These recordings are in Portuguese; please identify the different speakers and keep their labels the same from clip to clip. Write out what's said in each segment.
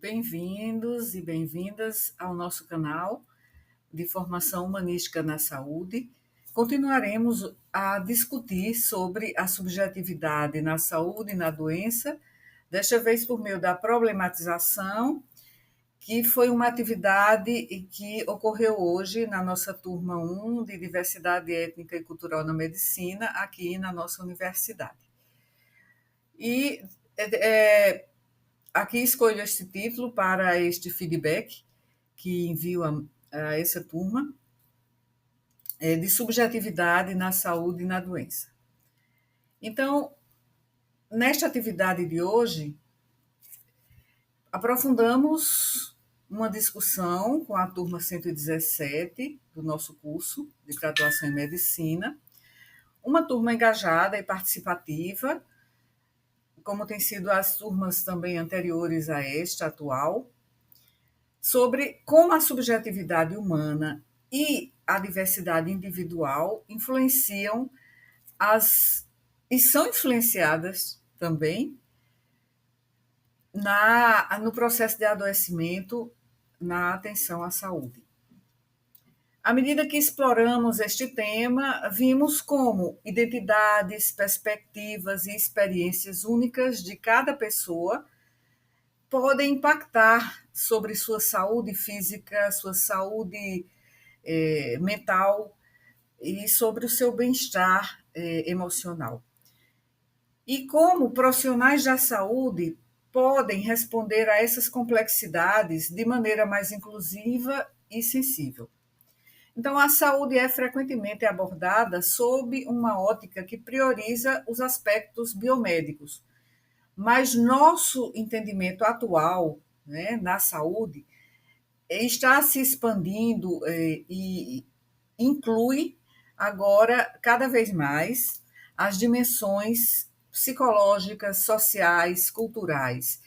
Speaker 1: Bem-vindos e bem-vindas ao nosso canal de formação humanística na saúde. Continuaremos a discutir sobre a subjetividade na saúde e na doença, desta vez por meio da problematização, que foi uma atividade que ocorreu hoje na nossa turma 1 de Diversidade Étnica e Cultural na Medicina, aqui na nossa universidade. E aqui escolho este título para este feedback que envio a essa turma, de subjetividade na saúde e na doença. Então, nesta atividade de hoje, aprofundamos uma discussão com a turma 117 do nosso curso de graduação em medicina, uma turma engajada e participativa, como tem sido as turmas também anteriores a esta atual, sobre como a subjetividade humana e a diversidade individual influenciam e são influenciadas também no processo de adoecimento, na atenção à saúde. À medida que exploramos este tema, vimos como identidades, perspectivas e experiências únicas de cada pessoa podem impactar sobre sua saúde física, sua saúde mental e sobre o seu bem-estar emocional. E como profissionais da saúde podem responder a essas complexidades de maneira mais inclusiva e sensível. Então, a saúde é frequentemente abordada sob uma ótica que prioriza os aspectos biomédicos, mas nosso entendimento atual, né, na saúde está se expandindo e inclui agora cada vez mais as dimensões psicológicas, sociais, culturais.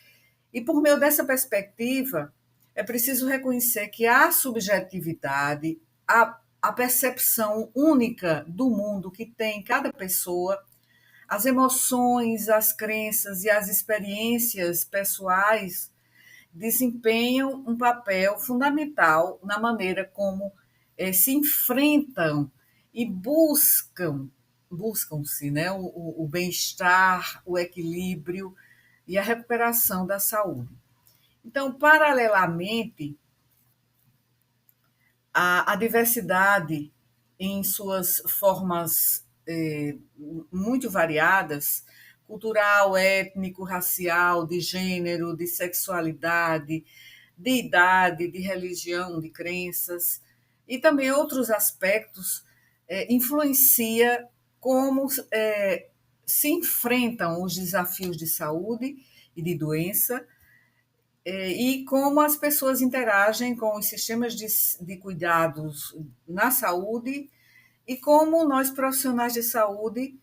Speaker 1: E por meio dessa perspectiva, é preciso reconhecer que a subjetividade, a percepção única do mundo que tem cada pessoa, as emoções, as crenças e as experiências pessoais desempenham um papel fundamental na maneira como se enfrentam e buscam-se, né, o bem-estar, o equilíbrio e a recuperação da saúde. Então, paralelamente, a diversidade em suas formas muito variadas, cultural, étnico, racial, de gênero, de sexualidade, de idade, de religião, de crenças, e também outros aspectos, influencia como se enfrentam os desafios de saúde e de doença, e como as pessoas interagem com os sistemas de cuidados na saúde e como nós, profissionais de saúde,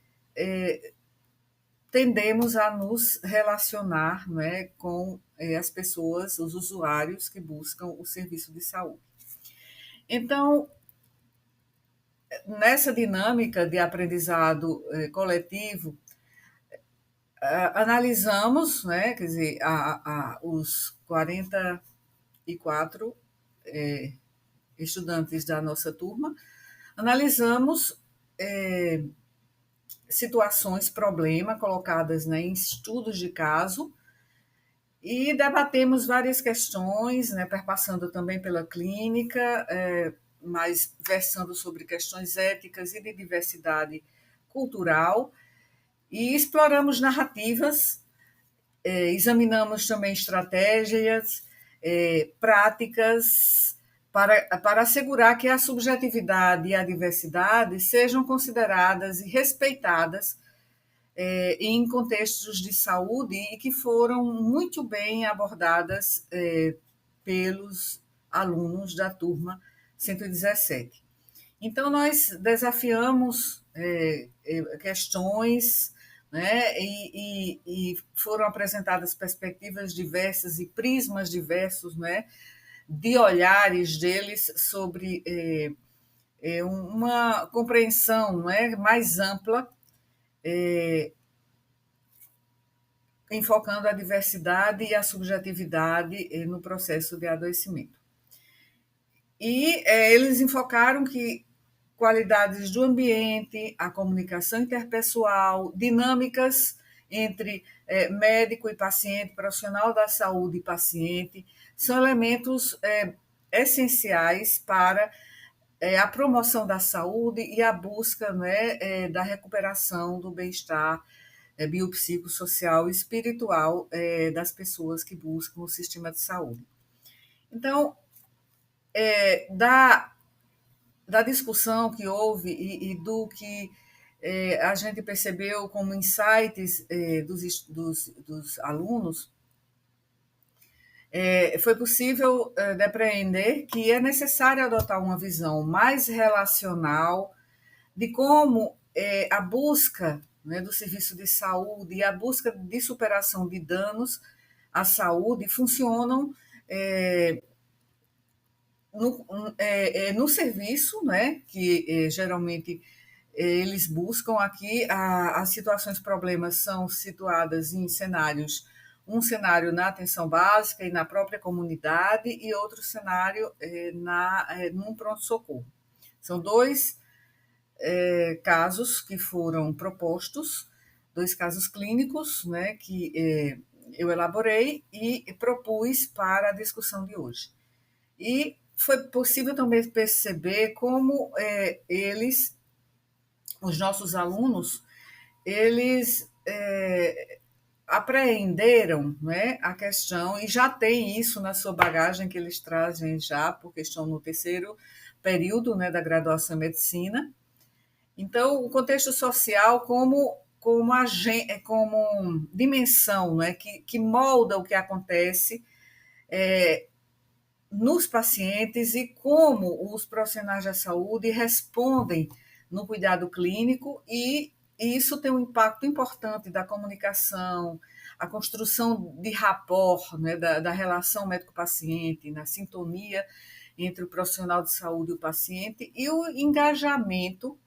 Speaker 1: tendemos a nos relacionar, não é, com as pessoas, os usuários que buscam o serviço de saúde. Então, nessa dinâmica de aprendizado coletivo, analisamos, né, quer dizer, os 44 estudantes da nossa turma, analisamos situações, problema colocadas, né, em estudos de caso e debatemos várias questões, né, perpassando também pela clínica, mas versando sobre questões éticas e de diversidade cultural, e exploramos narrativas, examinamos também estratégias, práticas para assegurar que a subjetividade e a diversidade sejam consideradas e respeitadas em contextos de saúde e que foram muito bem abordadas pelos alunos da turma 117. Então, nós desafiamos questões, né, e foram apresentadas perspectivas diversas e prismas diversos, né, de olhares deles sobre uma compreensão, né, mais ampla enfocando a diversidade e a subjetividade no processo de adoecimento. E eles enfocaram que qualidades do ambiente, a comunicação interpessoal, dinâmicas entre médico e paciente, profissional da saúde e paciente, são elementos essenciais para a promoção da saúde e a busca, né, da recuperação do bem-estar biopsicossocial e espiritual das pessoas que buscam o sistema de saúde. Então, da discussão que houve e do que a gente percebeu como insights dos alunos, foi possível depreender que é necessário adotar uma visão mais relacional de como a busca, né, do serviço de saúde e a busca de superação de danos à saúde funcionam no serviço, né, que geralmente eles buscam aqui, as situações problemas são situadas em cenários, um cenário na atenção básica e na própria comunidade e outro cenário num pronto-socorro. São dois casos que foram propostos, dois casos clínicos, né, que eu elaborei e propus para a discussão de hoje. E foi possível também perceber como eles, os nossos alunos, eles apreenderam, né, a questão e já tem isso na sua bagagem que eles trazem já, porque estão no terceiro período, né, da graduação em medicina. Então, o contexto social como dimensão, né, que molda o que acontece nos pacientes e como os profissionais da saúde respondem no cuidado clínico, e isso tem um impacto importante da comunicação, a construção de rapport, né, da relação médico-paciente, na sintonia entre o profissional de saúde e o paciente, e o engajamento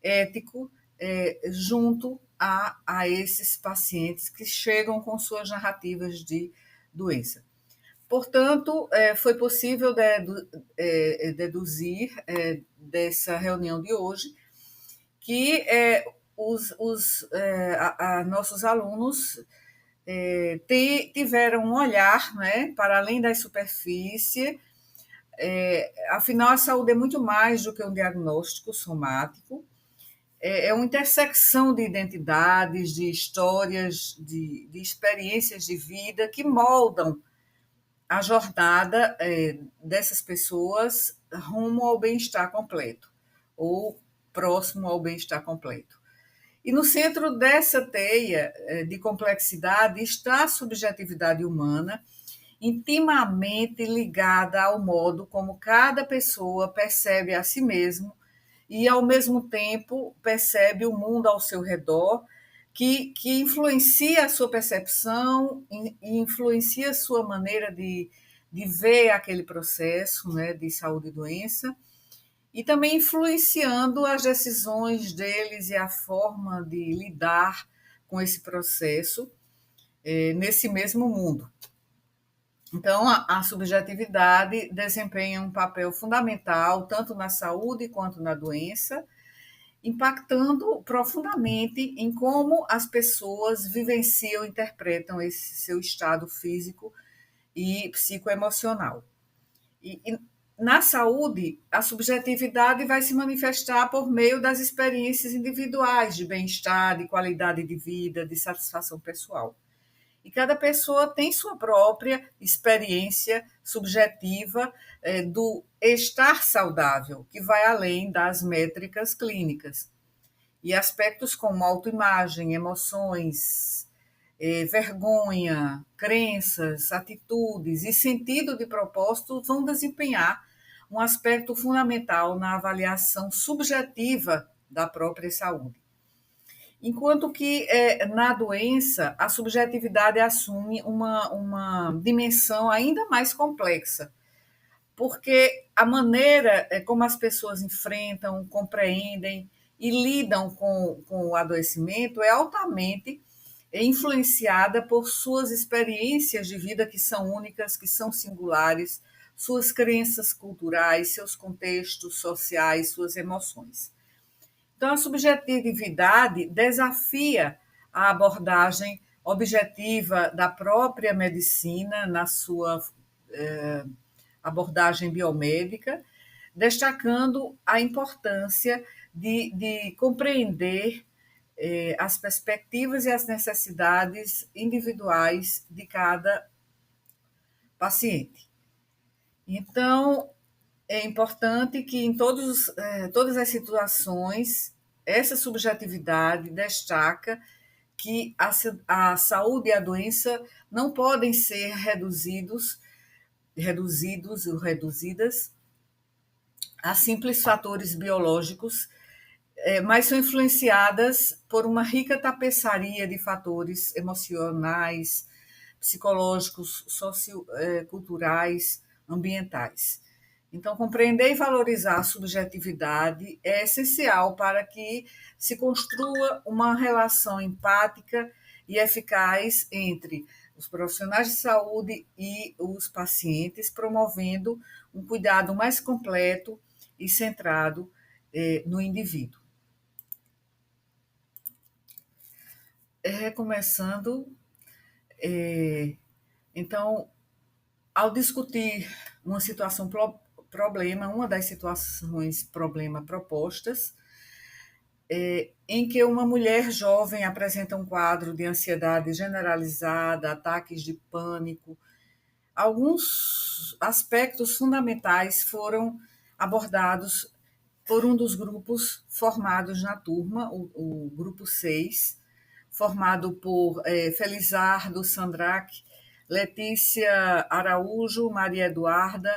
Speaker 1: ético junto a esses pacientes que chegam com suas narrativas de doença. Portanto, foi possível deduzir dessa reunião de hoje que nossos alunos tiveram um olhar, né, para além da superfície. Afinal, a saúde é muito mais do que um diagnóstico somático, é uma intersecção de identidades, de histórias, de experiências de vida que moldam a jornada dessas pessoas rumo ao bem-estar completo, ou próximo ao bem-estar completo. E no centro dessa teia de complexidade está a subjetividade humana, intimamente ligada ao modo como cada pessoa percebe a si mesmo e, ao mesmo tempo, percebe o mundo ao seu redor, que influencia a sua percepção e influencia a sua maneira de ver aquele processo, né, de saúde e doença, e também influenciando as decisões deles e a forma de lidar com esse processo nesse mesmo mundo. Então, a subjetividade desempenha um papel fundamental tanto na saúde quanto na doença, impactando profundamente em como as pessoas vivenciam e interpretam esse seu estado físico e psicoemocional. E na saúde, a subjetividade vai se manifestar por meio das experiências individuais de bem-estar, de qualidade de vida, de satisfação pessoal. E cada pessoa tem sua própria experiência subjetiva do estar saudável, que vai além das métricas clínicas. E aspectos como autoimagem, emoções, vergonha, crenças, atitudes e sentido de propósito vão desempenhar um aspecto fundamental na avaliação subjetiva da própria saúde. Enquanto que na doença a subjetividade assume uma dimensão ainda mais complexa, porque a maneira como as pessoas enfrentam, compreendem e lidam com o adoecimento é altamente é influenciada por suas experiências de vida que são únicas, que são singulares, suas crenças culturais, seus contextos sociais, suas emoções. Então, a subjetividade desafia a abordagem objetiva da própria medicina na sua abordagem biomédica, destacando a importância de compreender as perspectivas e as necessidades individuais de cada paciente. Então, é importante que em todas as situações, essa subjetividade destaca que a saúde e a doença não podem ser reduzidos ou reduzidas a simples fatores biológicos, mas são influenciadas por uma rica tapeçaria de fatores emocionais, psicológicos, socioculturais, ambientais. Então, compreender e valorizar a subjetividade é essencial para que se construa uma relação empática e eficaz entre os profissionais de saúde e os pacientes, promovendo um cuidado mais completo e centrado no indivíduo. Recomeçando, então, ao discutir uma situação problema, uma das situações problema propostas, em que uma mulher jovem apresenta um quadro de ansiedade generalizada, ataques de pânico, alguns aspectos fundamentais foram abordados por um dos grupos formados na turma, o grupo 6, formado por Felizardo Sandraque, Letícia Araújo, Maria Eduarda,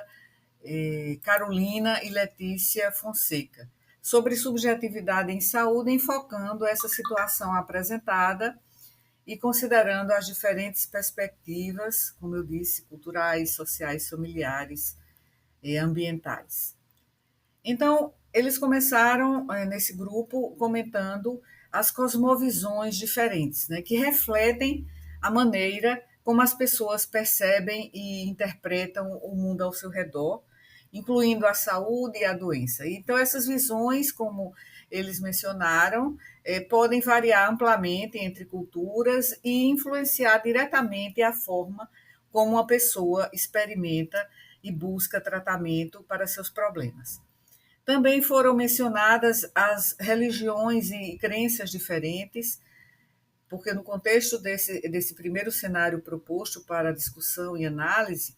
Speaker 1: Carolina e Letícia Fonseca, sobre subjetividade em saúde, enfocando essa situação apresentada e considerando as diferentes perspectivas, como eu disse, culturais, sociais, familiares e ambientais. Então, eles começaram nesse grupo comentando as cosmovisões diferentes, né, que refletem a maneira como as pessoas percebem e interpretam o mundo ao seu redor, incluindo a saúde e a doença. Então, essas visões, como eles mencionaram, podem variar amplamente entre culturas e influenciar diretamente a forma como uma pessoa experimenta e busca tratamento para seus problemas. Também foram mencionadas as religiões e crenças diferentes, porque no contexto desse primeiro cenário proposto para discussão e análise,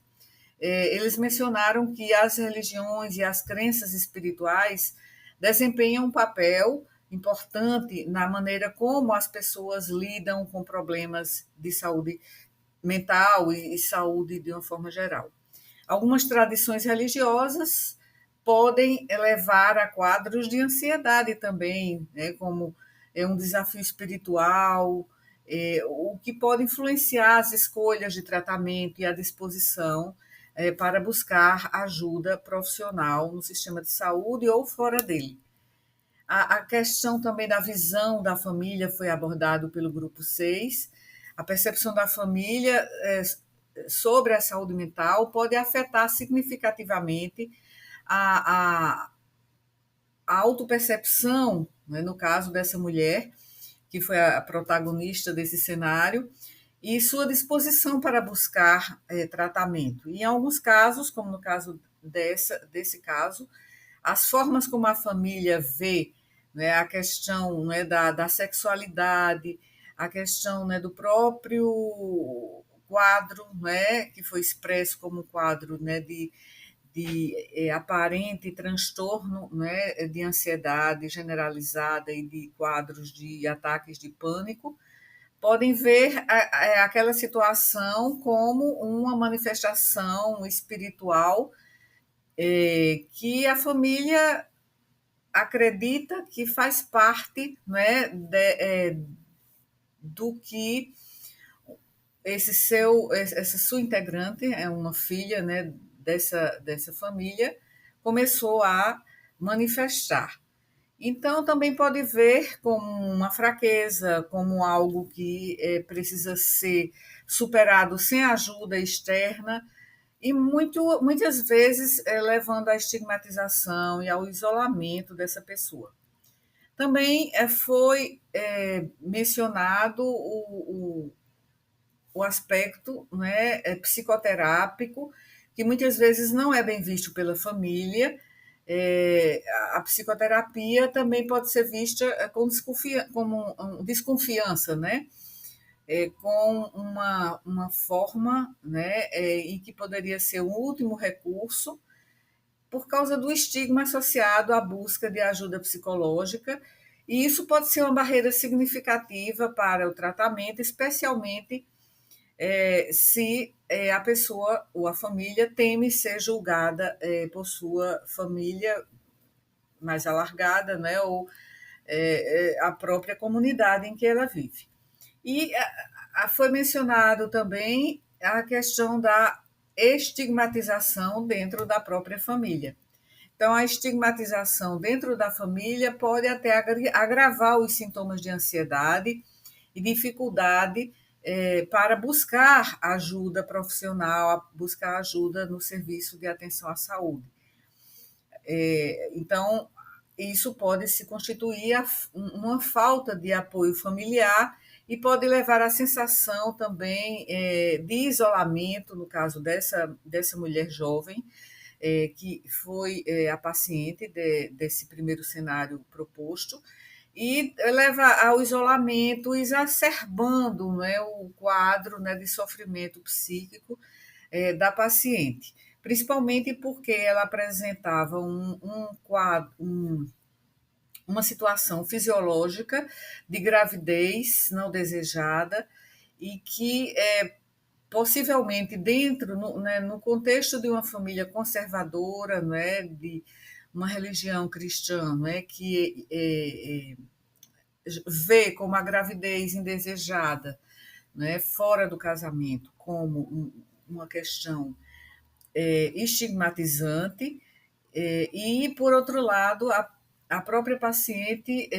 Speaker 1: eles mencionaram que as religiões e as crenças espirituais desempenham um papel importante na maneira como as pessoas lidam com problemas de saúde mental e saúde de uma forma geral. Algumas tradições religiosas podem levar a quadros de ansiedade também, né, como um desafio espiritual, o que pode influenciar as escolhas de tratamento e a disposição para buscar ajuda profissional no sistema de saúde ou fora dele. A questão também da visão da família foi abordado pelo grupo 6. A percepção da família sobre a saúde mental pode afetar significativamente a autopercepção, né, no caso dessa mulher, que foi a protagonista desse cenário, e sua disposição para buscar tratamento. E em alguns casos, como no caso desse caso, as formas como a família vê, né, a questão, né, da sexualidade, a questão, né, do próprio quadro, né, que foi expresso como quadro, né, de aparente transtorno, né, de ansiedade generalizada e de quadros de ataques de pânico, podem ver aquela situação como uma manifestação espiritual que a família acredita que faz parte, né, do que essa sua integrante, é uma filha, né, dessa família, começou a manifestar. Então, também pode ver como uma fraqueza, como algo que precisa ser superado sem ajuda externa, e muitas vezes levando à estigmatização e ao isolamento dessa pessoa. Também foi mencionado o aspecto, né, psicoterápico, que muitas vezes não é bem visto pela família. A psicoterapia também pode ser vista como desconfiança, né? Com uma forma, né, em que poderia ser um último recurso, por causa do estigma associado à busca de ajuda psicológica, e isso pode ser uma barreira significativa para o tratamento, especialmente se a pessoa ou a família teme ser julgada por sua família mais alargada, né, ou a própria comunidade em que ela vive. E foi mencionado também a questão da estigmatização dentro da própria família. Então, a estigmatização dentro da família pode até agravar os sintomas de ansiedade e dificuldade para buscar ajuda profissional, buscar ajuda no serviço de atenção à saúde. Então, isso pode se constituir uma falta de apoio familiar e pode levar à sensação também de isolamento, no caso dessa mulher jovem, que foi a paciente desse primeiro cenário proposto, e leva ao isolamento, exacerbando, né, o quadro, né, de sofrimento psíquico da paciente, principalmente porque ela apresentava um quadro, uma situação fisiológica de gravidez não desejada e que possivelmente dentro, no contexto de uma família conservadora, né, de uma religião cristã, né, que vê como a gravidez indesejada, né, fora do casamento, como uma questão estigmatizante, e, por outro lado, a própria paciente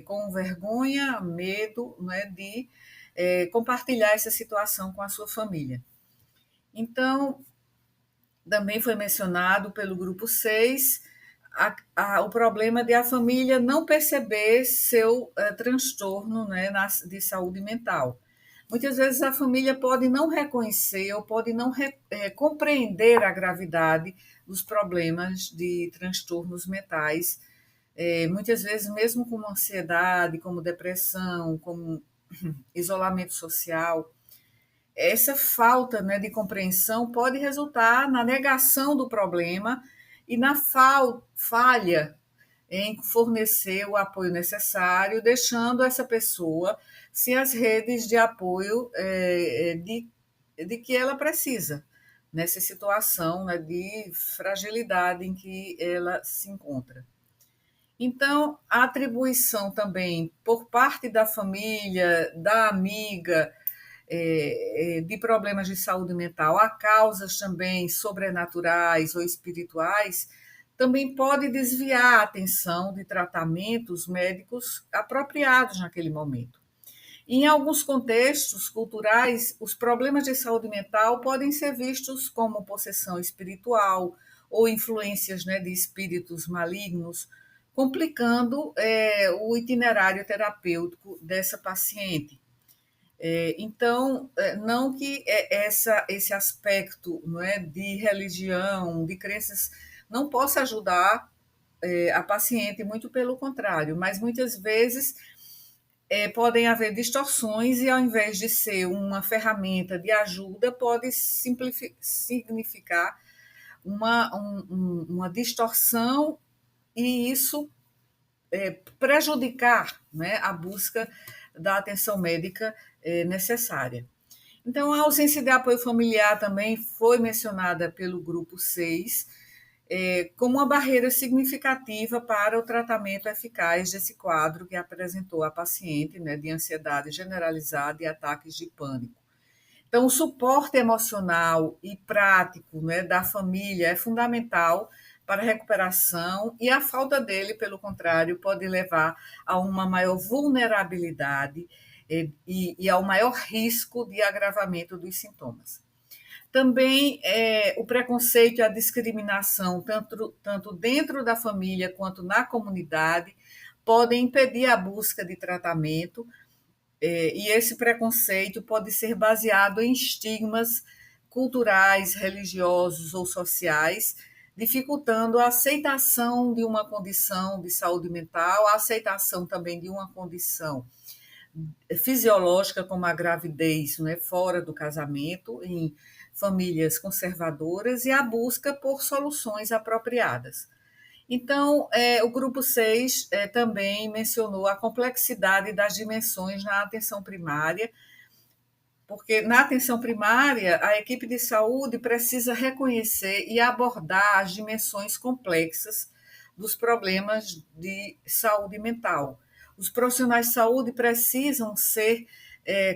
Speaker 1: com vergonha, medo, né, de compartilhar essa situação com a sua família. Então, também foi mencionado pelo grupo 6 o problema de a família não perceber seu transtorno, né, de saúde mental. Muitas vezes a família pode não reconhecer ou pode não compreender a gravidade dos problemas de transtornos mentais, muitas vezes mesmo como ansiedade, como depressão, como isolamento social. Essa falta, né, de compreensão pode resultar na negação do problema e na falha em fornecer o apoio necessário, deixando essa pessoa sem as redes de apoio de que ela precisa, nessa situação, né, de fragilidade em que ela se encontra. Então, a atribuição também por parte da família, da amiga, de problemas de saúde mental a causas também sobrenaturais ou espirituais, também pode desviar a atenção de tratamentos médicos apropriados naquele momento. Em alguns contextos culturais, os problemas de saúde mental podem ser vistos como possessão espiritual ou influências, né, de espíritos malignos, complicando o itinerário terapêutico dessa paciente. Então, não que esse aspecto, não é, de religião, de crenças, não possa ajudar a paciente, muito pelo contrário, mas muitas vezes podem haver distorções e, ao invés de ser uma ferramenta de ajuda, pode significar uma distorção e isso prejudicar, né, a busca da atenção médica necessária. Então, a ausência de apoio familiar também foi mencionada pelo grupo 6 como uma barreira significativa para o tratamento eficaz desse quadro que apresentou a paciente, né, de ansiedade generalizada e ataques de pânico. Então, o suporte emocional e prático, né, da família é fundamental para a recuperação, e a falta dele, pelo contrário, pode levar a uma maior vulnerabilidade e ao maior risco de agravamento dos sintomas. Também o preconceito e a discriminação, tanto dentro da família quanto na comunidade, podem impedir a busca de tratamento, e esse preconceito pode ser baseado em estigmas culturais, religiosos ou sociais, dificultando a aceitação de uma condição de saúde mental, a aceitação também de uma condição fisiológica, como a gravidez, né, fora do casamento, em famílias conservadoras, e a busca por soluções apropriadas. Então, o grupo 6 também mencionou a complexidade das dimensões na atenção primária, porque na atenção primária, a equipe de saúde precisa reconhecer e abordar as dimensões complexas dos problemas de saúde mental. Os profissionais de saúde precisam ser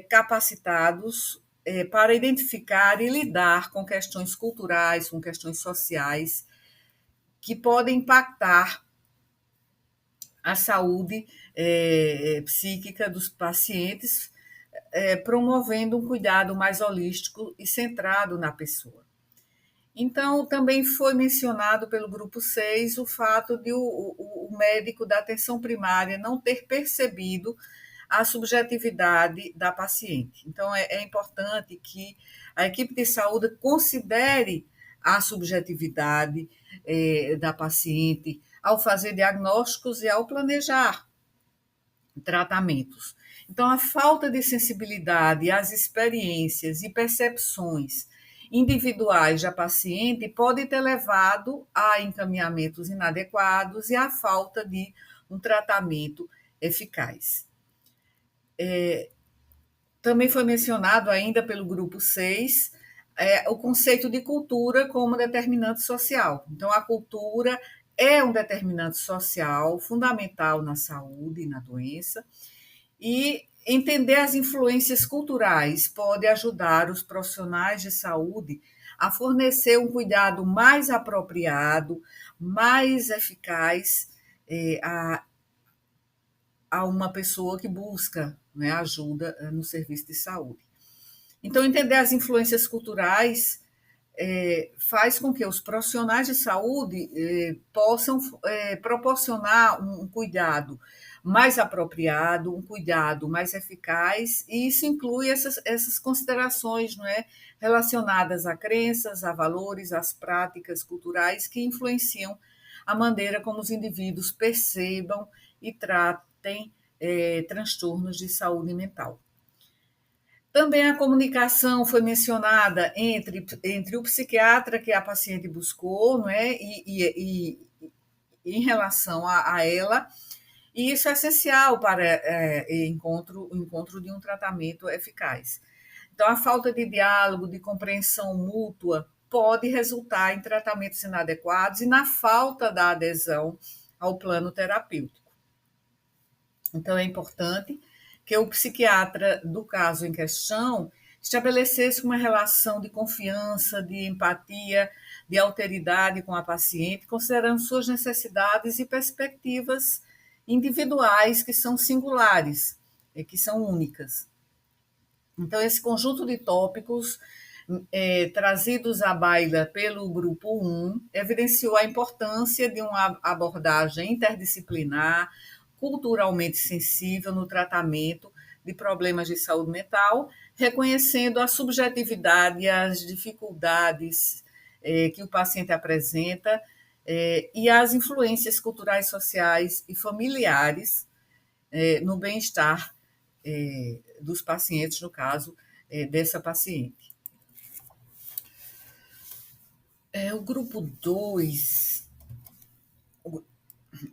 Speaker 1: capacitados para identificar e lidar com questões culturais, com questões sociais, que podem impactar a saúde psíquica dos pacientes, promovendo um cuidado mais holístico e centrado na pessoa. Então, também foi mencionado pelo grupo 6 o fato de o médico da atenção primária não ter percebido a subjetividade da paciente. Então, é importante que a equipe de saúde considere a subjetividade da paciente ao fazer diagnósticos e ao planejar tratamentos. Então, a falta de sensibilidade às experiências e percepções individuais da paciente pode ter levado a encaminhamentos inadequados e à falta de um tratamento eficaz. Também foi mencionado ainda pelo grupo 6 o conceito de cultura como determinante social. Então, a cultura é um determinante social fundamental na saúde e na doença, e entender as influências culturais pode ajudar os profissionais de saúde a fornecer um cuidado mais apropriado, mais eficaz a uma pessoa que busca, né, ajuda no serviço de saúde. Então, entender as influências culturais faz com que os profissionais de saúde possam proporcionar um cuidado mais apropriado, um cuidado mais eficaz, e isso inclui essas considerações, não é, relacionadas a crenças, a valores, às práticas culturais que influenciam a maneira como os indivíduos percebam e tratem transtornos de saúde mental. Também a comunicação foi mencionada entre o psiquiatra que a paciente buscou, não é? E em relação a ela, e isso é essencial para o encontro de um tratamento eficaz. Então, a falta de diálogo, de compreensão mútua, pode resultar em tratamentos inadequados e na falta da adesão ao plano terapêutico. Então, é importante que o psiquiatra do caso em questão estabelecesse uma relação de confiança, de empatia, de alteridade com a paciente, considerando suas necessidades e perspectivas individuais que são singulares, que são únicas. Então, esse conjunto de tópicos trazidos à baila pelo grupo 1 evidenciou a importância de uma abordagem interdisciplinar, culturalmente sensível no tratamento de problemas de saúde mental, reconhecendo a subjetividade e as dificuldades que o paciente apresenta e as influências culturais, sociais e familiares no bem-estar dos pacientes, no caso dessa paciente. O grupo 2,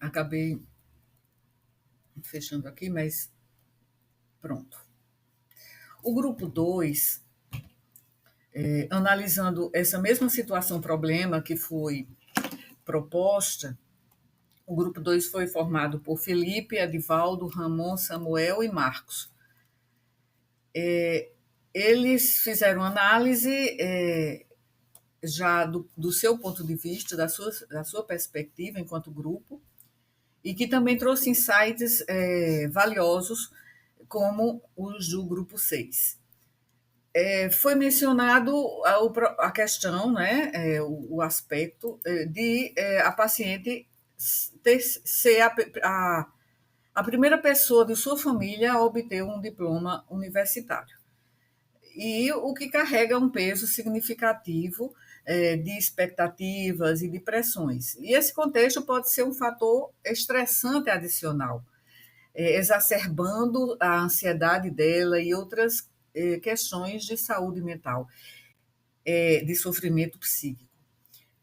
Speaker 1: acabei fechando aqui, mas pronto. O grupo 2, analisando essa mesma situação, problema que foi proposta, o grupo 2 foi formado por Felipe, Edivaldo, Ramon, Samuel e Marcos. Eles fizeram análise já do seu ponto de vista, da sua perspectiva enquanto grupo, e que também trouxe insights valiosos, como os do grupo 6. Foi mencionado a questão, né, o aspecto de a paciente ser a primeira pessoa de sua família a obter um diploma universitário. E o que carrega um peso significativo de expectativas e de pressões. E esse contexto pode ser um fator estressante adicional, exacerbando a ansiedade dela e outras questões de saúde mental, de sofrimento psíquico.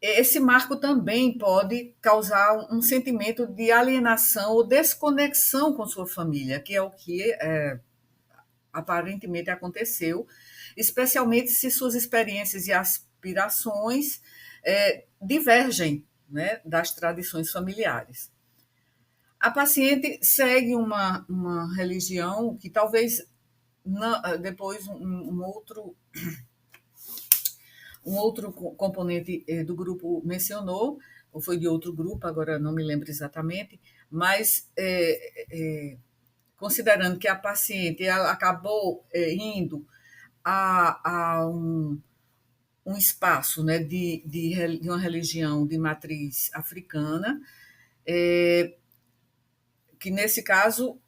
Speaker 1: Esse marco também pode causar um sentimento de alienação ou desconexão com sua família, que é o que aparentemente aconteceu, especialmente se suas experiências e aspirações divergem, né, das tradições familiares. A paciente segue uma religião que talvez depois um outro componente do grupo mencionou, ou foi de outro grupo, agora não me lembro exatamente, mas considerando que a paciente ela acabou indo a um espaço, né, de uma religião de matriz africana, que nesse caso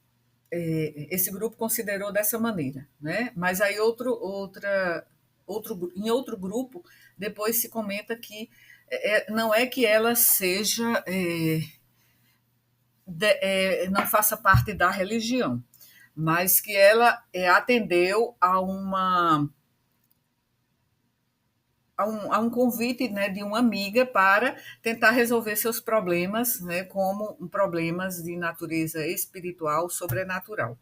Speaker 1: esse grupo considerou dessa maneira, né? Mas aí em outro grupo depois se comenta que não é que ela seja não faça parte da religião, mas que ela atendeu a um convite, né, de uma amiga para tentar resolver seus problemas, né, como problemas de natureza espiritual, sobrenatural.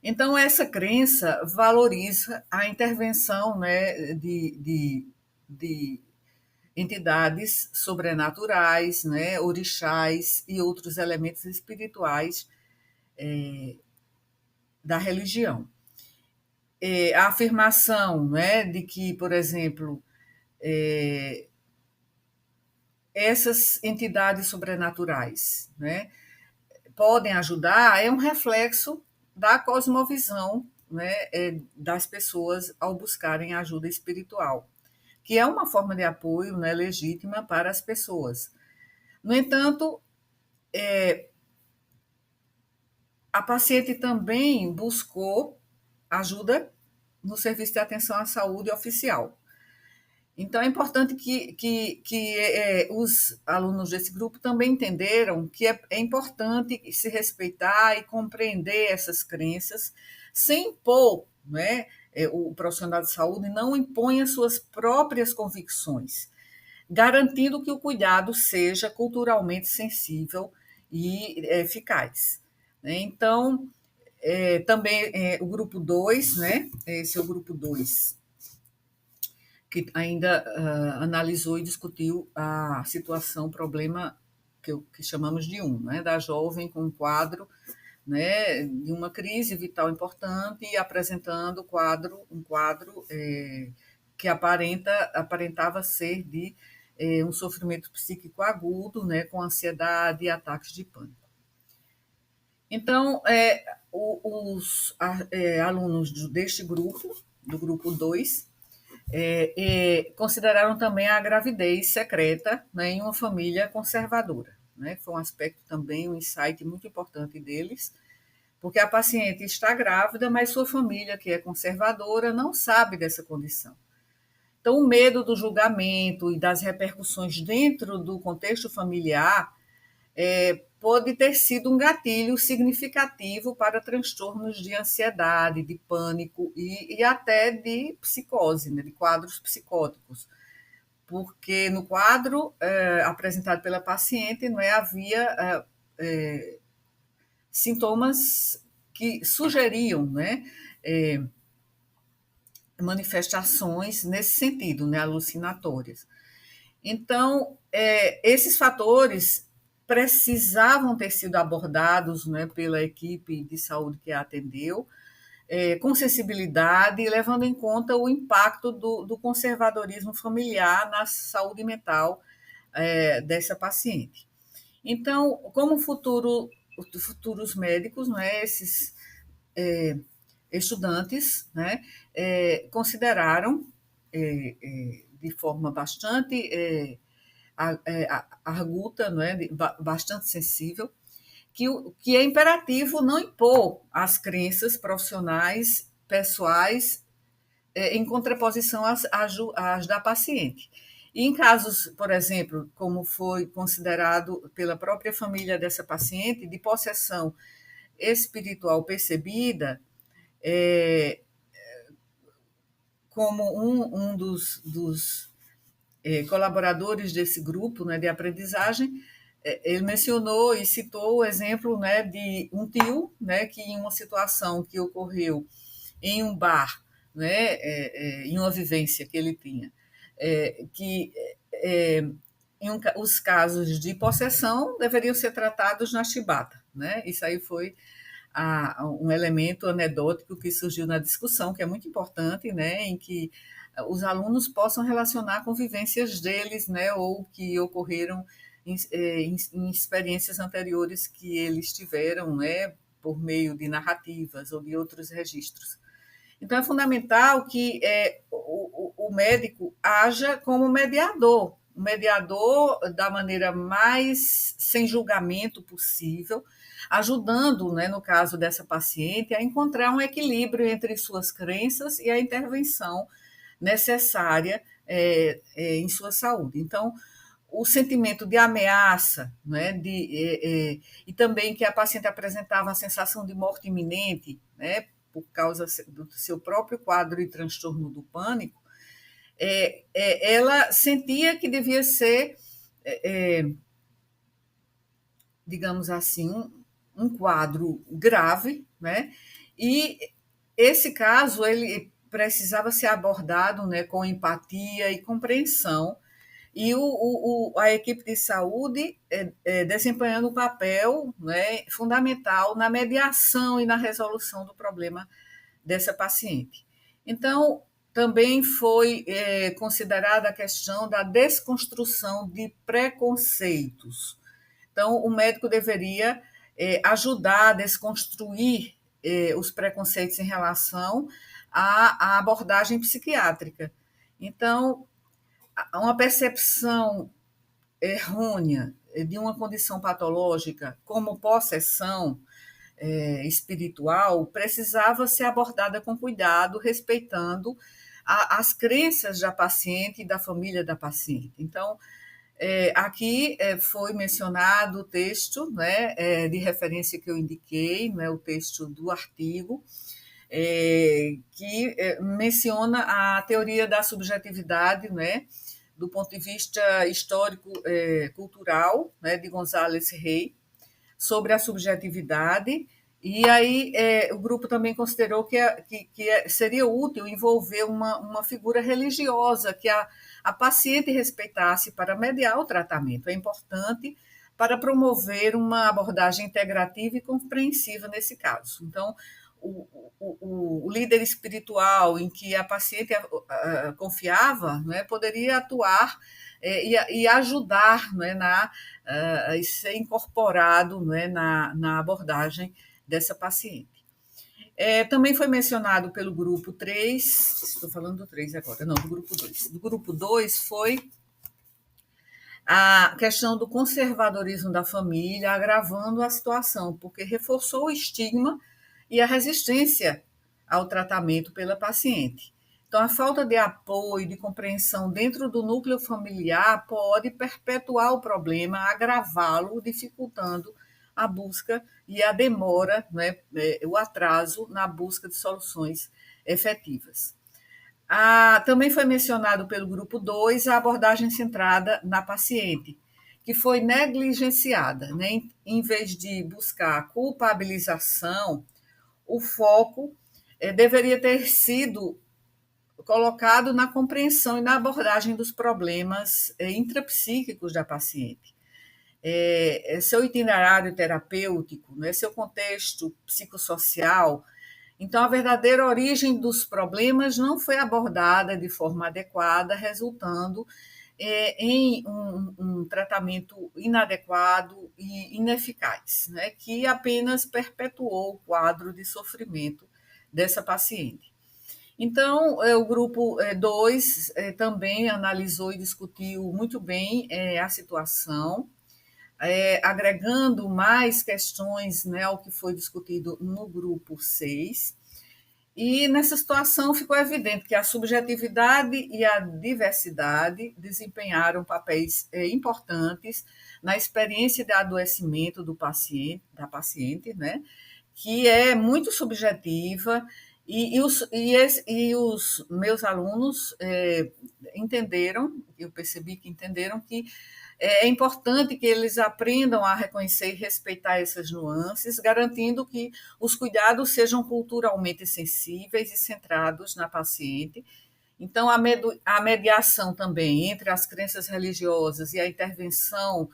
Speaker 1: Então, essa crença valoriza a intervenção, né, de entidades sobrenaturais, né, orixás e outros elementos espirituais da religião. A afirmação, né, de que, por exemplo, essas entidades sobrenaturais, né, podem ajudar é um reflexo da cosmovisão, né, das pessoas ao buscarem ajuda espiritual, que é uma forma de apoio, né, legítima para as pessoas. No entanto, a paciente também buscou ajuda no serviço de atenção à saúde oficial. Então, é importante que os alunos desse grupo também entenderam que é importante se respeitar e compreender essas crenças, sem impor, né, o profissional de saúde não impõe as suas próprias convicções, garantindo que o cuidado seja culturalmente sensível e eficaz. Então, também o grupo 2, né, esse é o grupo 2, que ainda analisou e discutiu a situação, o problema que chamamos de né, da jovem com um quadro, né, de uma crise vital importante e apresentando um quadro que aparentava ser de um sofrimento psíquico agudo, né, com ansiedade e ataques de pânico. Então, os alunos deste grupo, do grupo 2, consideraram também a gravidez secreta, né, em uma família conservadora. Né? Foi um aspecto também, um insight muito importante deles, porque a paciente está grávida, mas sua família, que é conservadora, não sabe dessa condição. Então, o medo do julgamento e das repercussões dentro do contexto familiar pode ter sido um gatilho significativo para transtornos de ansiedade, de pânico e até de psicose, né, de quadros psicóticos. Porque no quadro apresentado pela paciente não havia sintomas que sugeriam, né, manifestações nesse sentido, né, alucinatórias. Então, esses fatores precisavam ter sido abordados, né, pela equipe de saúde que a atendeu, com sensibilidade, levando em conta o impacto do conservadorismo familiar na saúde mental dessa paciente. Então, como futuros médicos, né, esses estudantes, né, consideraram de forma bastante arguta, não é, bastante sensível, que é imperativo não impor as crenças profissionais, pessoais, em contraposição às da paciente. E em casos, por exemplo, como foi considerado pela própria família dessa paciente, de possessão espiritual percebida, como um dos colaboradores desse grupo, né, de aprendizagem, ele mencionou e citou o exemplo, né, de um tio, né, que em uma situação que ocorreu em um bar, né, em uma vivência que ele tinha, que os casos de possessão deveriam ser tratados na chibata, né? Isso aí foi um elemento anedótico que surgiu na discussão, que é muito importante, né, em que os alunos possam relacionar com vivências deles, né, ou que ocorreram em experiências anteriores que eles tiveram, né, por meio de narrativas ou de outros registros. Então, é fundamental que o médico haja como mediador da maneira mais sem julgamento possível, ajudando, né, no caso dessa paciente, a encontrar um equilíbrio entre suas crenças e a intervenção necessária em sua saúde. Então, o sentimento de ameaça, né, e também que a paciente apresentava a sensação de morte iminente, né, por causa do seu próprio quadro de transtorno do pânico, ela sentia que devia ser, digamos assim, um quadro grave, né? E esse caso ele precisava ser abordado, né, com empatia e compreensão, e a equipe de saúde desempenhando um papel, né, fundamental na mediação e na resolução do problema dessa paciente. Então, também foi considerada a questão da desconstrução de preconceitos. Então, o médico deveria ajudar a desconstruir os preconceitos em relação à abordagem psiquiátrica. Então, uma percepção errônea de uma condição patológica, como possessão espiritual, precisava ser abordada com cuidado, respeitando as crenças da paciente e da família da paciente. Então, aqui foi mencionado o texto, né, de referência que eu indiquei, né, o texto do artigo, que menciona a teoria da subjetividade, né, do ponto de vista histórico cultural, né, de González Rey, sobre a subjetividade, e aí o grupo também considerou que seria útil envolver uma figura religiosa que a paciente respeitasse para mediar o tratamento. É importante para promover uma abordagem integrativa e compreensiva nesse caso. Então, o líder espiritual em que a paciente confiava, né, poderia atuar e ajudar, né, e ser incorporado, né, na abordagem dessa paciente. Também foi mencionado pelo grupo 3, estou falando do 3 agora, não, do grupo 2. Do grupo 2 foi a questão do conservadorismo da família, agravando a situação, porque reforçou o estigma e a resistência ao tratamento pela paciente. Então, a falta de apoio, de compreensão dentro do núcleo familiar pode perpetuar o problema, agravá-lo, dificultando a busca e a demora, né, o atraso na busca de soluções efetivas. Também foi mencionado pelo grupo 2 a abordagem centrada na paciente, que foi negligenciada, né? Em vez de buscar culpabilização, o foco deveria ter sido colocado na compreensão e na abordagem dos problemas intrapsíquicos da paciente. Seu itinerário terapêutico, né, seu contexto psicossocial Então, a verdadeira origem dos problemas não foi abordada de forma adequada, resultando em um tratamento inadequado e ineficaz, né, que apenas perpetuou o quadro de sofrimento dessa paciente. Então, o grupo 2 também analisou e discutiu muito bem a situação, agregando mais questões, né, ao que foi discutido no grupo 6. E nessa situação ficou evidente que a subjetividade e a diversidade desempenharam papéis importantes na experiência de adoecimento da paciente, né, que é muito subjetiva, e os meus alunos entenderam, eu percebi que entenderam que é importante que eles aprendam a reconhecer e respeitar essas nuances, garantindo que os cuidados sejam culturalmente sensíveis e centrados na paciente. Então, a mediação também entre as crenças religiosas e a intervenção,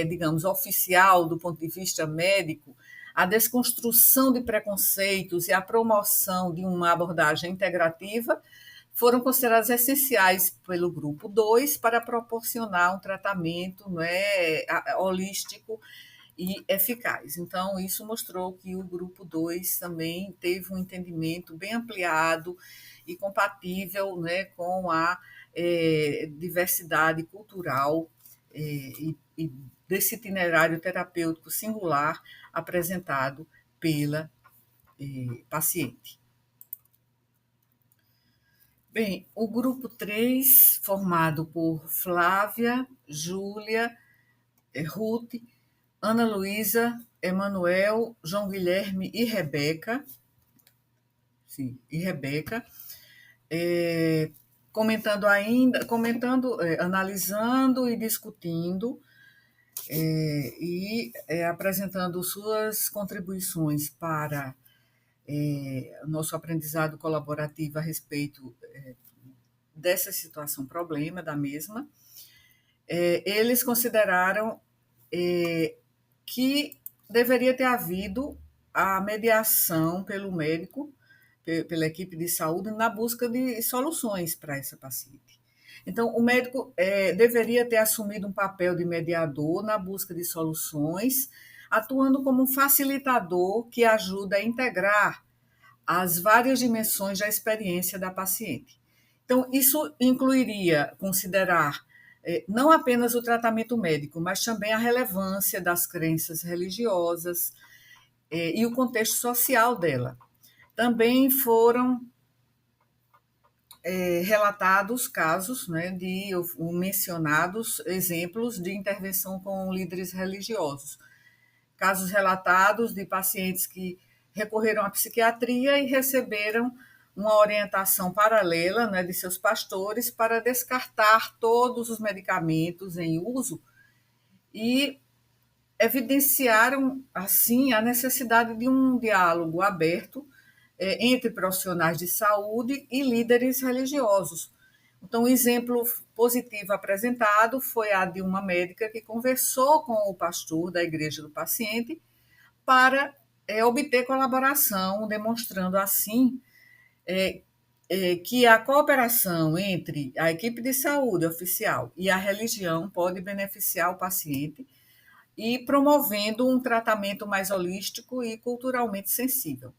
Speaker 1: digamos, oficial do ponto de vista médico, a desconstrução de preconceitos e a promoção de uma abordagem integrativa foram considerados essenciais pelo grupo 2 para proporcionar um tratamento, né, holístico e eficaz. Então, isso mostrou que o grupo 2 também teve um entendimento bem ampliado e compatível, né, com a diversidade cultural e desse itinerário terapêutico singular apresentado pela paciente. Bem, o grupo 3, formado por Flávia, Júlia, Ruth, Ana Luísa, Emanuel, João Guilherme e Rebeca, analisando e discutindo apresentando suas contribuições para o nosso aprendizado colaborativo a respeito dessa situação problema da mesma. Eles consideraram que deveria ter havido a mediação pelo médico, pela equipe de saúde, na busca de soluções para essa paciente. Então, o médico deveria ter assumido um papel de mediador na busca de soluções, atuando como um facilitador que ajuda a integrar as várias dimensões da experiência da paciente. Então, isso incluiria considerar não apenas o tratamento médico, mas também a relevância das crenças religiosas e o contexto social dela. Também foram relatados casos, né, de mencionados exemplos de intervenção com líderes religiosos. Casos relatados de pacientes que recorreram à psiquiatria e receberam uma orientação paralela, né, de seus pastores para descartar todos os medicamentos em uso e evidenciaram, assim, a necessidade de um diálogo aberto entre profissionais de saúde e líderes religiosos. Então, um exemplo positivo apresentado foi a de uma médica que conversou com o pastor da igreja do paciente para obter colaboração, demonstrando assim que a cooperação entre a equipe de saúde oficial e a religião pode beneficiar o paciente e promovendo um tratamento mais holístico e culturalmente sensível.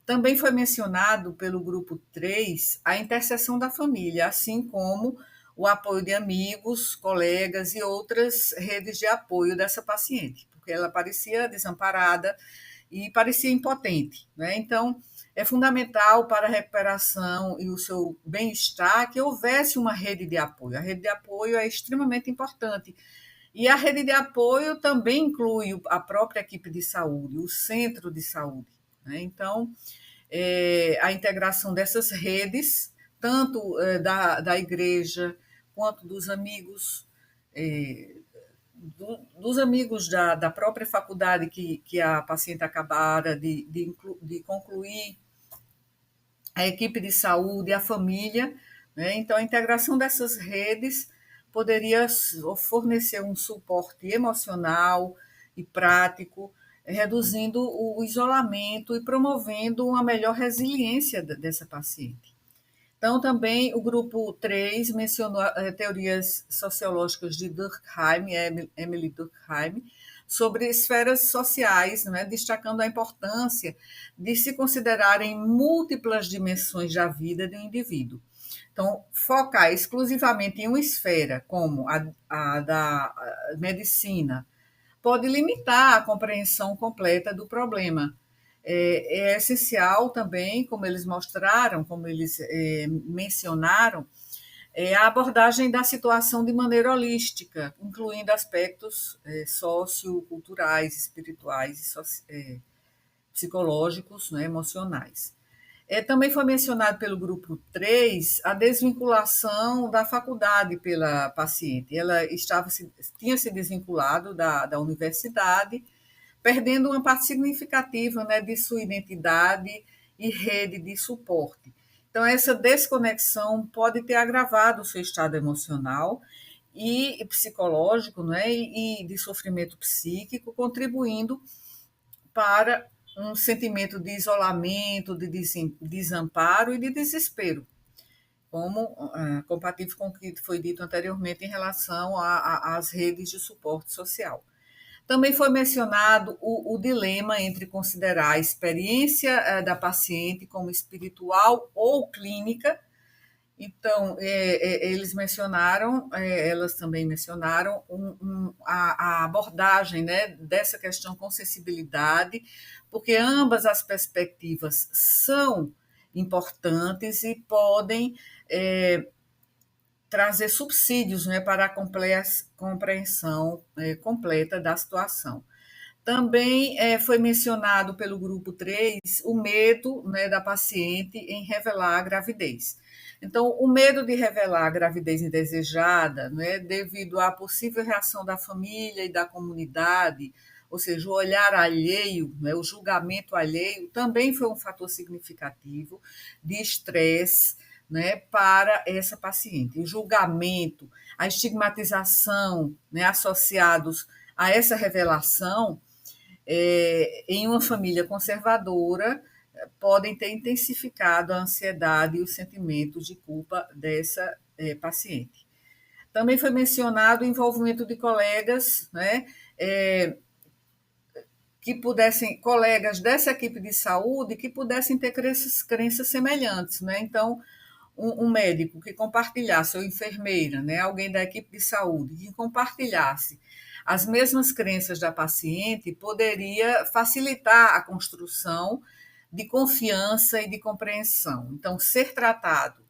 Speaker 1: Também foi mencionado pelo grupo 3 a interseção da família, assim como o apoio de amigos, colegas e outras redes de apoio dessa paciente, porque ela parecia desamparada e parecia impotente, né? Então, é fundamental para a recuperação e o seu bem-estar que houvesse uma rede de apoio. A rede de apoio é extremamente importante. E a rede de apoio também inclui a própria equipe de saúde, o centro de saúde, né? Então, a integração dessas redes, tanto da igreja quanto dos amigos, dos amigos da própria faculdade que a paciente acabara de concluir, a equipe de saúde, a família, né? Então, a integração dessas redes poderia fornecer um suporte emocional e prático reduzindo o isolamento e promovendo uma melhor resiliência dessa paciente. Então, também o grupo 3 mencionou teorias sociológicas de Durkheim, Emily Durkheim, sobre esferas sociais, né, destacando a importância de se considerarem múltiplas dimensões da vida do indivíduo. Então, focar exclusivamente em uma esfera, como a da medicina, pode limitar a compreensão completa do problema. É essencial também, como eles mostraram, como eles mencionaram, a abordagem da situação de maneira holística, incluindo aspectos socioculturais, espirituais e psicológicos, né, emocionais. Também foi mencionado pelo grupo 3 a desvinculação da faculdade pela paciente. Ela tinha se desvinculado da universidade, perdendo uma parte significativa, né, de sua identidade e rede de suporte. Então, essa desconexão pode ter agravado o seu estado emocional e psicológico, né, e de sofrimento psíquico, contribuindo para um sentimento de isolamento, de desamparo e de desespero, como compatível com o que foi dito anteriormente em relação às redes de suporte social. Também foi mencionado o dilema entre considerar a experiência da paciente como espiritual ou clínica. Então, eles mencionaram, elas também mencionaram a abordagem, né, dessa questão com sensibilidade, porque ambas as perspectivas são importantes e podem trazer subsídios, né, para a compreensão completa da situação. Também foi mencionado pelo grupo 3 o medo, né, da paciente em revelar a gravidez. Então, o medo de revelar a gravidez indesejada, né, devido à possível reação da família e da comunidade, ou seja, o olhar alheio, né, o julgamento alheio, também foi um fator significativo de estresse, né, para essa paciente. O julgamento, a estigmatização, né, associados a essa revelação, em uma família conservadora, podem ter intensificado a ansiedade e o sentimento de culpa dessa paciente. Também foi mencionado o envolvimento de colegas, né, que pudessem, colegas dessa equipe de saúde, que pudessem ter crenças semelhantes, né? Então, um médico que compartilhasse, ou enfermeira, né, alguém da equipe de saúde, que compartilhasse as mesmas crenças da paciente, poderia facilitar a construção de confiança e de compreensão. Então, ser tratado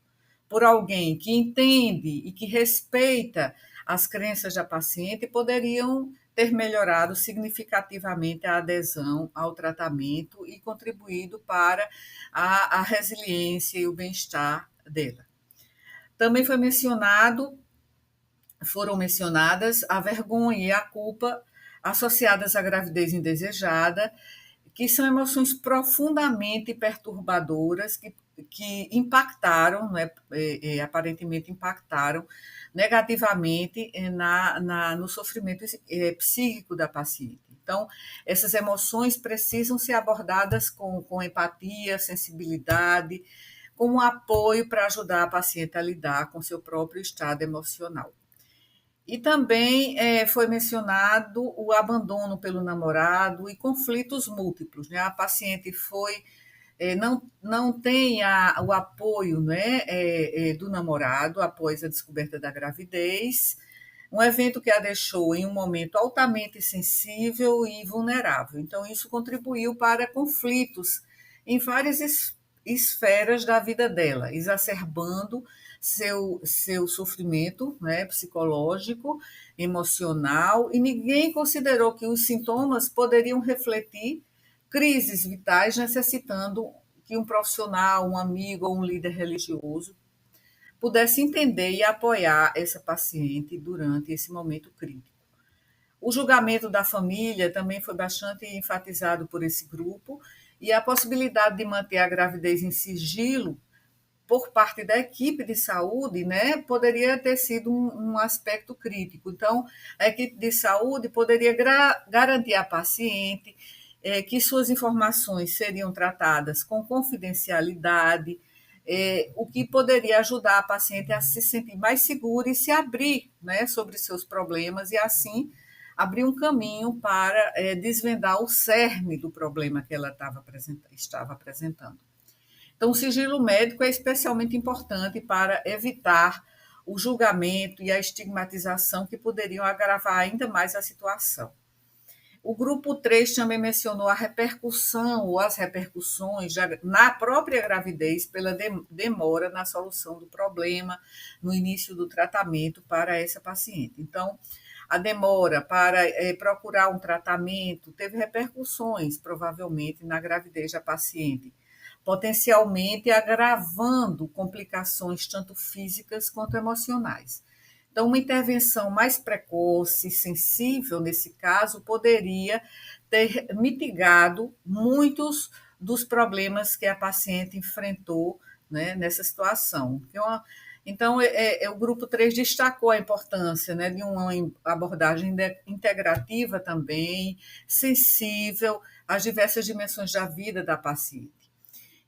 Speaker 1: por alguém que entende e que respeita as crenças da paciente poderiam ter melhorado significativamente a adesão ao tratamento e contribuído para a resiliência e o bem-estar dela. Também foram mencionadas a vergonha e a culpa associadas à gravidez indesejada, que são emoções profundamente perturbadoras que impactaram, né, aparentemente impactaram negativamente no sofrimento psíquico da paciente. Então, essas emoções precisam ser abordadas com empatia, sensibilidade, com um apoio para ajudar a paciente a lidar com seu próprio estado emocional. E também foi mencionado o abandono pelo namorado e conflitos múltiplos, né? A paciente não tem o apoio, né, do namorado após a descoberta da gravidez, um evento que a deixou em um momento altamente sensível e vulnerável. Então, isso contribuiu para conflitos em várias esferas da vida dela, exacerbando seu sofrimento, né, psicológico, emocional, e ninguém considerou que os sintomas poderiam refletir crises vitais, necessitando que um profissional, um amigo ou um líder religioso pudesse entender e apoiar essa paciente durante esse momento crítico. O julgamento da família também foi bastante enfatizado por esse grupo, e a possibilidade de manter a gravidez em sigilo por parte da equipe de saúde, né, poderia ter sido um aspecto crítico. Então, a equipe de saúde poderia garantir à paciente que suas informações seriam tratadas com confidencialidade, o que poderia ajudar a paciente a se sentir mais segura e se abrir, né, sobre seus problemas e, assim, abrir um caminho para desvendar o cerne do problema que ela estava apresentando. Então, o sigilo médico é especialmente importante para evitar o julgamento e a estigmatização que poderiam agravar ainda mais a situação. O grupo 3 também mencionou a repercussão ou as repercussões na própria gravidez pela demora na solução do problema, no início do tratamento para essa paciente. Então, a demora para procurar um tratamento teve repercussões, provavelmente, na gravidez da paciente, potencialmente agravando complicações tanto físicas quanto emocionais. Então, uma intervenção mais precoce, sensível nesse caso, poderia ter mitigado muitos dos problemas que a paciente enfrentou, né, nessa situação. Então, o grupo 3 destacou a importância, né, de uma abordagem integrativa também, sensível às diversas dimensões da vida da paciente.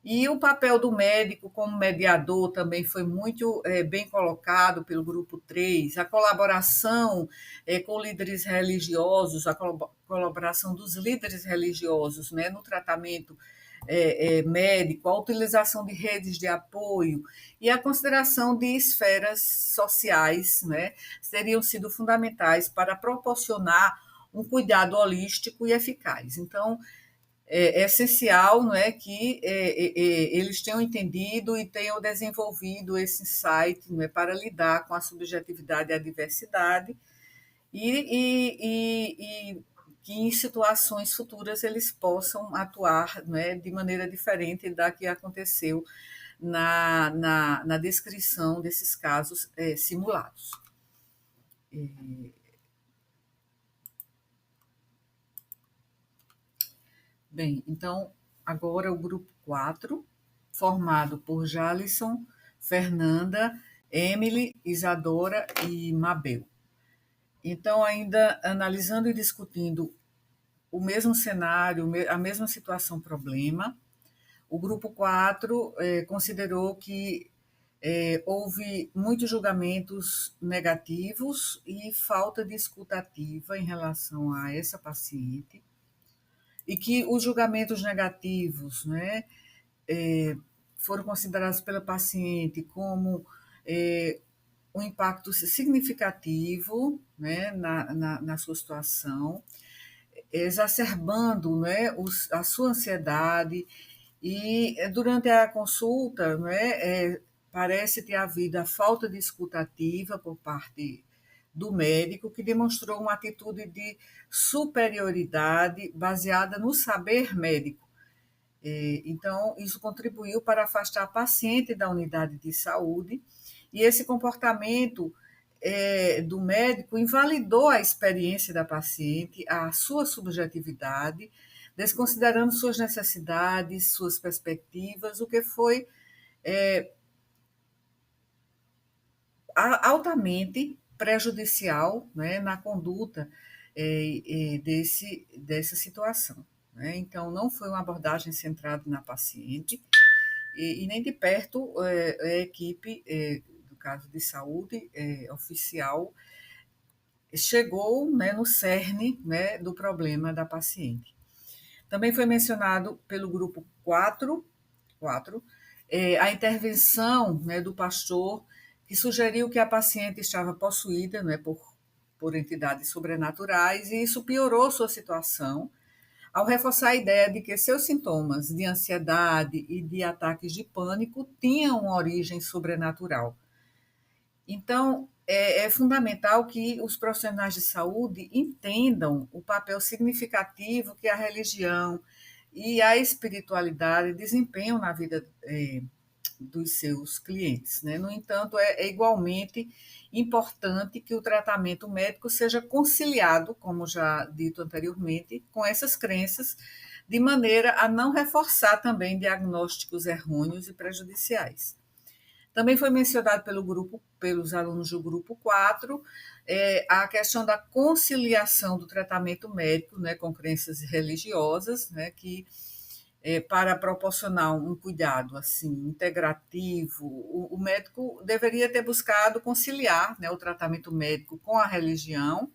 Speaker 1: E o papel do médico como mediador também foi muito bem colocado pelo grupo 3, a colaboração com líderes religiosos, a colaboração dos líderes religiosos, né, no tratamento médico, a utilização de redes de apoio e a consideração de esferas sociais, né, teriam sido fundamentais para proporcionar um cuidado holístico e eficaz. Então, é essencial, não é, que eles tenham entendido e tenham desenvolvido esse insight, não é, para lidar com a subjetividade e a diversidade e que em situações futuras eles possam atuar, não é, de maneira diferente da que aconteceu na descrição desses casos simulados. Bem, então, agora o grupo 4, formado por Jalisson, Fernanda, Emily, Isadora e Mabel. Então, ainda analisando e discutindo o mesmo cenário, a mesma situação problema, o grupo 4 considerou que houve muitos julgamentos negativos e falta de escuta ativa em relação a essa paciente, e que os julgamentos negativos, né, foram considerados pela paciente como um impacto significativo, né, na sua situação, exacerbando, né, a sua ansiedade, e durante a consulta, né, parece ter havido a falta de escuta ativa por parte do médico, que demonstrou uma atitude de superioridade baseada no saber médico. Então, isso contribuiu para afastar a paciente da unidade de saúde, e esse comportamento do médico invalidou a experiência da paciente, a sua subjetividade, desconsiderando suas necessidades, suas perspectivas, o que foi altamente prejudicial, né, na conduta dessa situação. Né? Então, não foi uma abordagem centrada na paciente e nem de perto a equipe, do caso de saúde oficial, chegou, né, no cerne, né, do problema da paciente. Também foi mencionado pelo grupo 4 a intervenção, né, do pastor, que sugeriu que a paciente estava possuída, né, por entidades sobrenaturais, e isso piorou sua situação, ao reforçar a ideia de que seus sintomas de ansiedade e de ataques de pânico tinham uma origem sobrenatural. Então, é fundamental que os profissionais de saúde entendam o papel significativo que a religião e a espiritualidade desempenham na vida dos seus clientes. Né? No entanto, é igualmente importante que o tratamento médico seja conciliado, como já dito anteriormente, com essas crenças, de maneira a não reforçar também diagnósticos errôneos e prejudiciais. Também foi mencionado pelos alunos do grupo 4, a questão da conciliação do tratamento médico, né, com crenças religiosas, né, que para proporcionar um cuidado assim integrativo, o médico deveria ter buscado conciliar, né, o tratamento médico com a religião,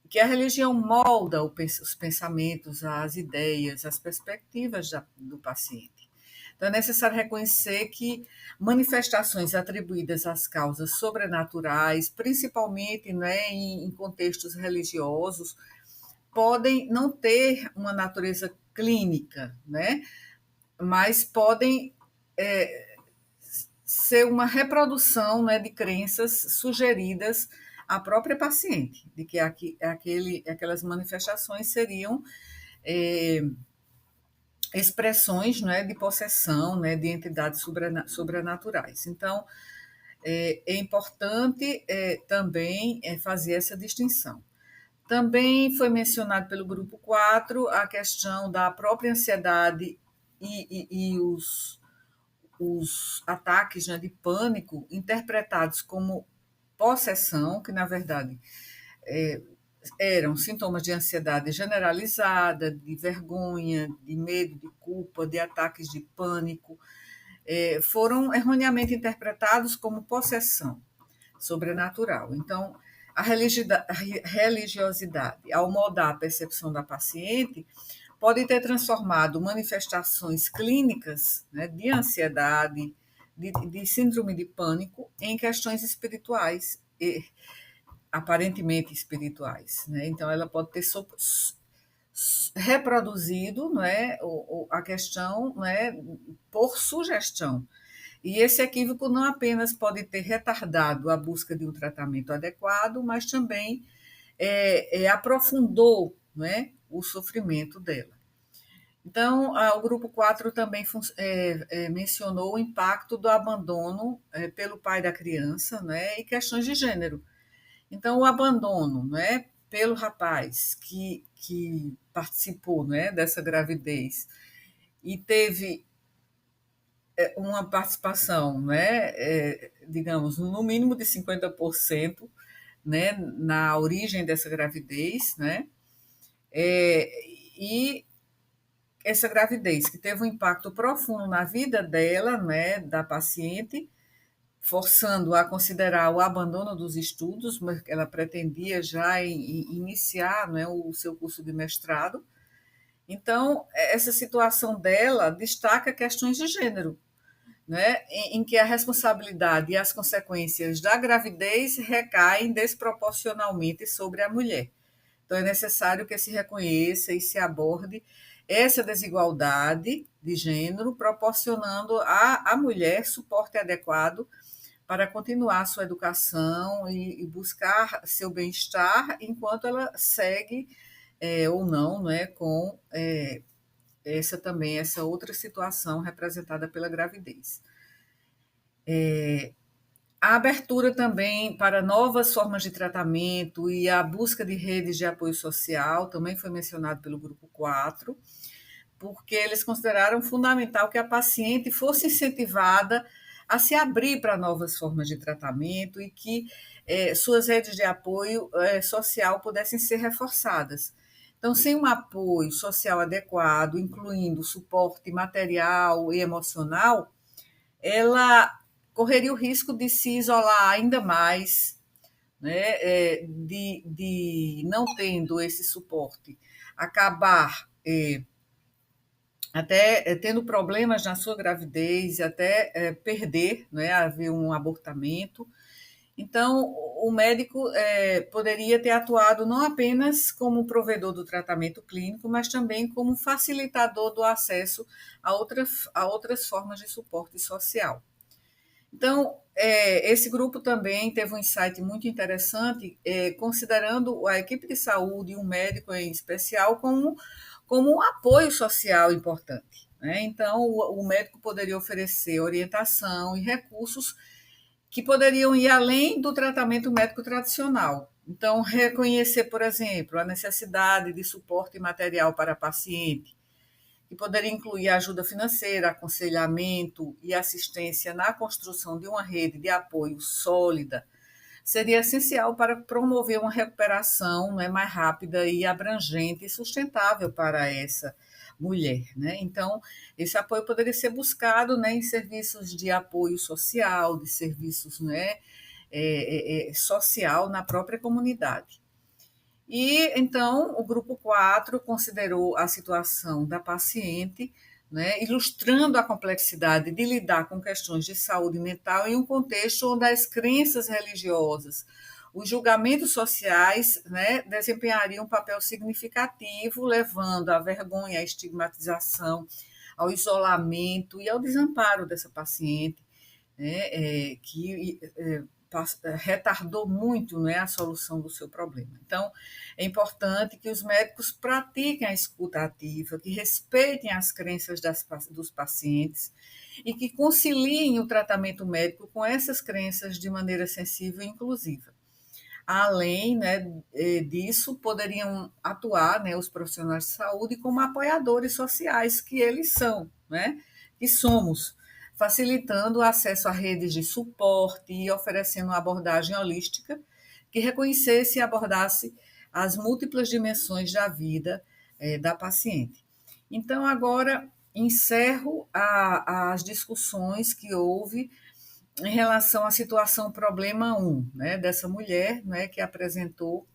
Speaker 1: que a religião molda os pensamentos, as ideias, as perspectivas do paciente. Então, é necessário reconhecer que manifestações atribuídas às causas sobrenaturais, principalmente, né, em contextos religiosos, podem não ter uma natureza clínica, né, mas podem ser uma reprodução, né, de crenças sugeridas à própria paciente, de que aquelas manifestações seriam expressões, né, de possessão, né, de entidades sobrenaturais. Então, é importante também fazer essa distinção. Também foi mencionado pelo grupo 4 a questão da própria ansiedade e os ataques, né, de pânico interpretados como possessão, que na verdade eram sintomas de ansiedade generalizada, de vergonha, de medo, de culpa, de ataques de pânico, foram erroneamente interpretados como possessão sobrenatural. Então, a religiosidade, ao moldar a percepção da paciente, pode ter transformado manifestações clínicas, né, de ansiedade, de síndrome de pânico, em questões espirituais, aparentemente espirituais. Né? Então, ela pode ter reproduzido, não é, a questão, não é, por sugestão. E esse equívoco não apenas pode ter retardado a busca de um tratamento adequado, mas também aprofundou, não é, o sofrimento dela. Então, o grupo 4 também mencionou o impacto do abandono pelo pai da criança, né, e questões de gênero. Então, o abandono, né, pelo rapaz que participou, né, dessa gravidez e teve uma participação, né, digamos, no mínimo de 50%, né, na origem dessa gravidez, né, e essa gravidez que teve um impacto profundo na vida dela, né, da paciente, forçando a considerar o abandono dos estudos, mas ela pretendia já iniciar, né, o seu curso de mestrado. Então, essa situação dela destaca questões de gênero, né, em que a responsabilidade e as consequências da gravidez recaem desproporcionalmente sobre a mulher. Então, é necessário que se reconheça e se aborde essa desigualdade de gênero, proporcionando à mulher suporte adequado para continuar sua educação e buscar seu bem-estar enquanto ela segue ou não, né, com essa outra situação representada pela gravidez. A abertura também para novas formas de tratamento e a busca de redes de apoio social também foi mencionado pelo grupo 4, porque eles consideraram fundamental que a paciente fosse incentivada a se abrir para novas formas de tratamento e que suas redes de apoio social pudessem ser reforçadas. Então, sem um apoio social adequado, incluindo suporte material e emocional, ela correria o risco de se isolar ainda mais, né, de não tendo esse suporte, acabar até tendo problemas na sua gravidez, até perder, né, haver um abortamento. Então, o médico poderia ter atuado não apenas como provedor do tratamento clínico, mas também como facilitador do acesso a outras formas de suporte social. Então, esse grupo também teve um insight muito interessante, considerando a equipe de saúde e um médico em especial como um apoio social importante. Né? Então, o médico poderia oferecer orientação e recursos que poderiam ir além do tratamento médico tradicional. Então, reconhecer, por exemplo, a necessidade de suporte material para a paciente, que poderia incluir ajuda financeira, aconselhamento e assistência na construção de uma rede de apoio sólida, seria essencial para promover uma recuperação, né, mais rápida e abrangente e sustentável para essa mulher, né? Então, esse apoio poderia ser buscado, né, em serviços de apoio social, de serviços, né, social na própria comunidade. E então o grupo 4 considerou a situação da paciente, né, ilustrando a complexidade de lidar com questões de saúde mental em um contexto onde as crenças religiosas, os julgamentos sociais, né, desempenhariam um papel significativo, levando à vergonha, à estigmatização, ao isolamento e ao desamparo dessa paciente, né, que retardou muito, né, a solução do seu problema. Então, é importante que os médicos pratiquem a escuta ativa, que respeitem as crenças dos pacientes e que conciliem o tratamento médico com essas crenças de maneira sensível e inclusiva. Além, né, disso, poderiam atuar, né, os profissionais de saúde como apoiadores sociais que eles são, né, que somos, facilitando o acesso a redes de suporte e oferecendo uma abordagem holística que reconhecesse e abordasse as múltiplas dimensões da vida da paciente. Então, agora encerro as discussões que houve em relação à situação problema 1, né, dessa mulher, né, que apresentou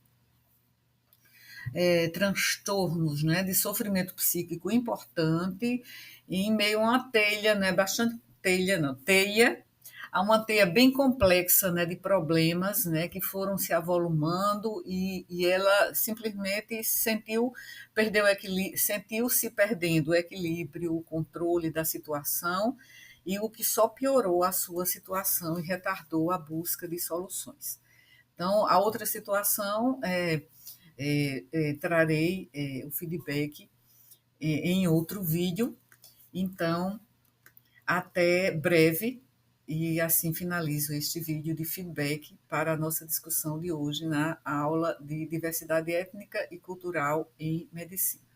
Speaker 1: transtornos, né, de sofrimento psíquico importante em meio a uma telha, né, bastante telha, não, teia, a uma teia bem complexa, né, de problemas, né, que foram se avolumando e ela simplesmente sentiu-se perdendo o equilíbrio, o controle da situação e o que só piorou a sua situação e retardou a busca de soluções. Então, a outra situação trarei o feedback em outro vídeo. Então, até breve, e assim finalizo este vídeo de feedback para a nossa discussão de hoje na aula de diversidade étnica e cultural em medicina.